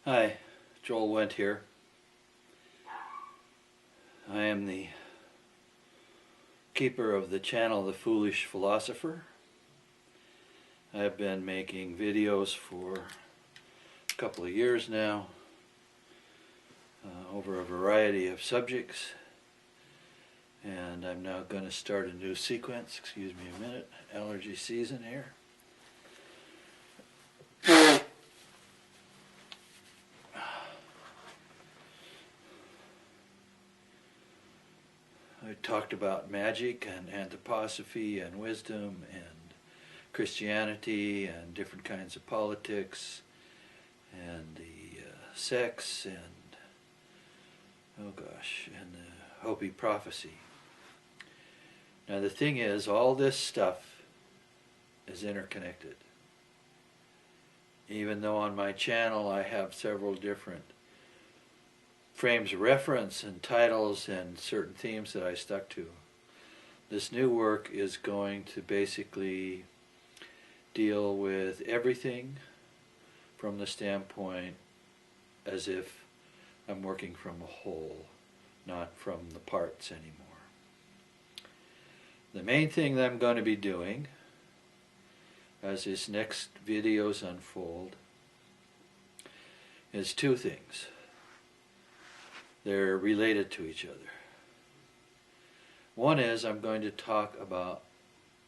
Hi, Joel Wendt here. I am the keeper of the channel The Foolish Philosopher. I've been making videos for a couple of years now over a variety of subjects, and I'm now going to start a new sequence. Excuse me a minute, allergy season here. I talked about magic and anthroposophy and wisdom and Christianity and different kinds of politics and the sex and, oh gosh, and the Hopi prophecy. Now the thing is, all this stuff is interconnected. Even though on my channel I have several different frames of reference and titles and certain themes that I stuck to, this new work is going to basically deal with everything from the standpoint as if I'm working from a whole, not from the parts anymore. The main thing that I'm going to be doing as these next videos unfold is two things. They're related to each other. One is I'm going to talk about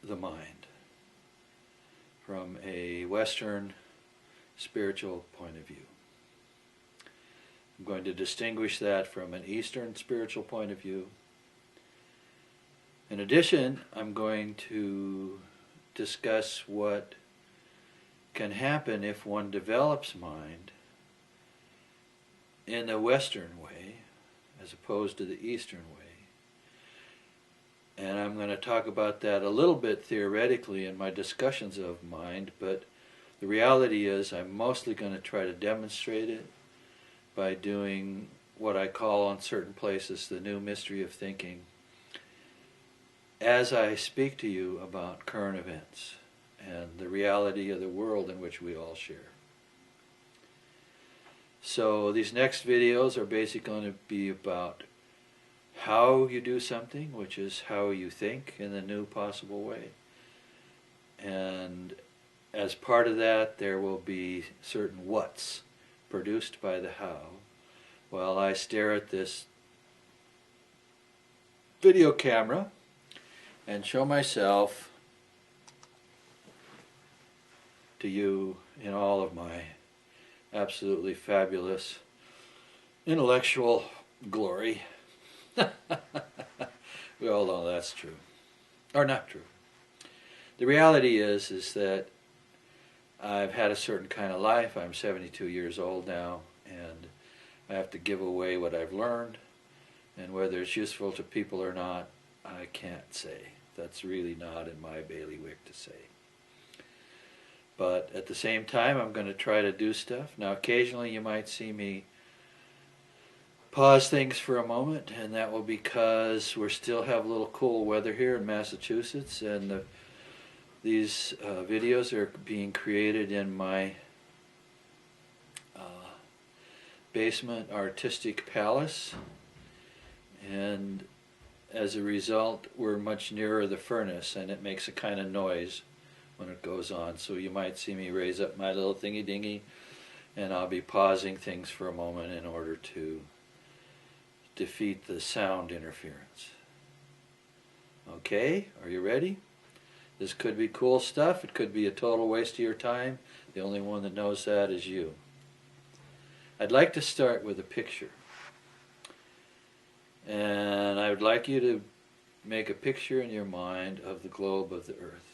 the mind from a Western spiritual point of view. I'm going to distinguish that from an Eastern spiritual point of view. In addition, I'm going to discuss what can happen if one develops mind in a Western way as opposed to the Eastern way. And I'm going to talk about that a little bit theoretically in my discussions of mind, but the reality is I'm mostly going to try to demonstrate it by doing what I call in certain places the new mystery of thinking as I speak to you about current events and the reality of the world in which we all share. So these next videos are basically going to be about how you do something, which is how you think in the new possible way. And as part of that, there will be certain whats produced by the how, while I stare at this video camera and show myself to you in all of my absolutely fabulous intellectual glory. We all know that's true. Or not true. The reality is that I've had a certain kind of life. I'm 72 years old now, and I have to give away what I've learned, and whether it's useful to people or not, I can't say. That's really not in my bailiwick to say. But at the same time, I'm going to try to do stuff. Now, occasionally you might see me pause things for a moment, and that will be because we still have a little cool weather here in Massachusetts, and these videos are being created in my basement artistic palace, and as a result we're much nearer the furnace, and it makes a kind of noise when it goes on. So you might see me raise up my little thingy-dingy, and I'll be pausing things for a moment in order to defeat the sound interference. Okay, are you ready? This could be cool stuff. It could be a total waste of your time. The only one that knows that is you. I'd like to start with a picture. And I would like you to make a picture in your mind of the globe of the Earth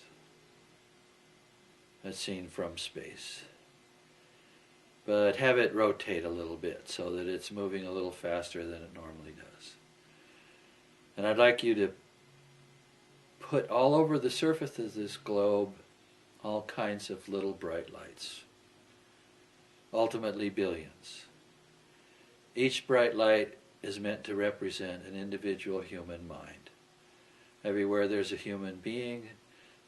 as seen from space. But have it rotate a little bit so that it's moving a little faster than it normally does. And I'd like you to put all over the surface of this globe all kinds of little bright lights. Ultimately billions. Each bright light is meant to represent an individual human mind. Everywhere there's a human being,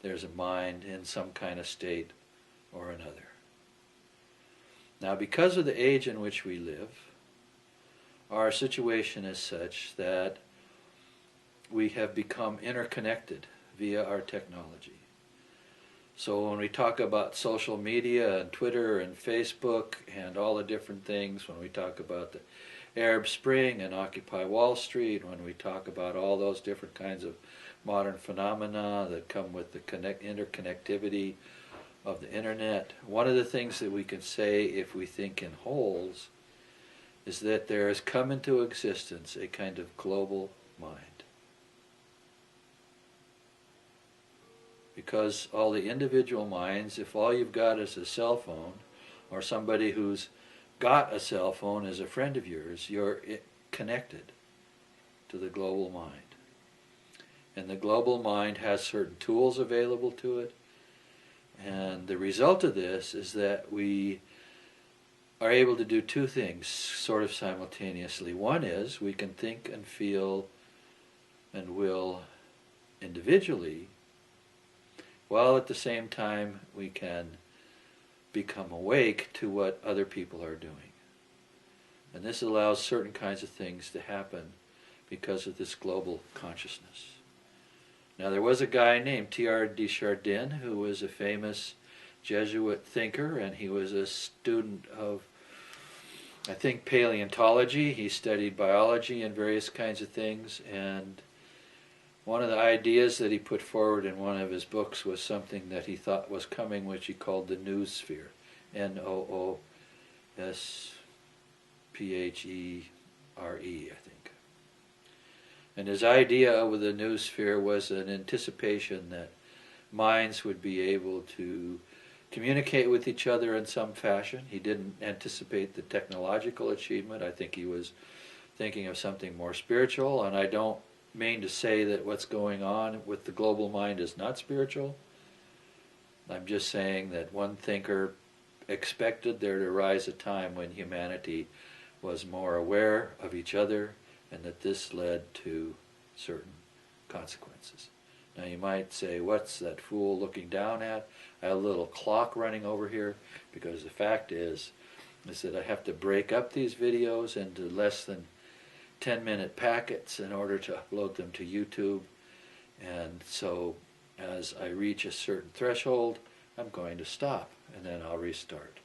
there's a mind in some kind of state or another. Now, because of the age in which we live, our situation is such that we have become interconnected via our technology. So when we talk about social media and Twitter and Facebook and all the different things, when we talk about the Arab Spring and Occupy Wall Street, when we talk about all those different kinds of modern phenomena that come with the interconnectivity of the internet, one of the things that we can say if we think in wholes is that there has come into existence a kind of global mind. Because all the individual minds, if all you've got is a cell phone, or somebody who's got a cell phone as a friend of yours, you're connected to the global mind. And the global mind has certain tools available to it. And the result of this is that we are able to do two things sort of simultaneously. One is we can think and feel and will individually, while at the same time we can become awake to what other people are doing. And this allows certain kinds of things to happen because of this global consciousness. Now, there was a guy named T.R. Desjardins who was a famous Jesuit thinker, and he was a student of, I think, paleontology. He studied biology and various kinds of things, and one of the ideas that he put forward in one of his books was something that he thought was coming, which he called the noosphere. Noosphere, I think. And his idea with the noosphere was an anticipation that minds would be able to communicate with each other in some fashion. He didn't anticipate the technological achievement. I think he was thinking of something more spiritual, and I don't mean to say that what's going on with the global mind is not spiritual. I'm just saying that one thinker expected there to rise a time when humanity was more aware of each other, and that this led to certain consequences. Now you might say, what's that fool looking down at? I have a little clock running over here, because the fact is that I have to break up these videos into less than 10-minute packets in order to upload them to YouTube. And so as I reach a certain threshold, I'm going to stop, and then I'll restart.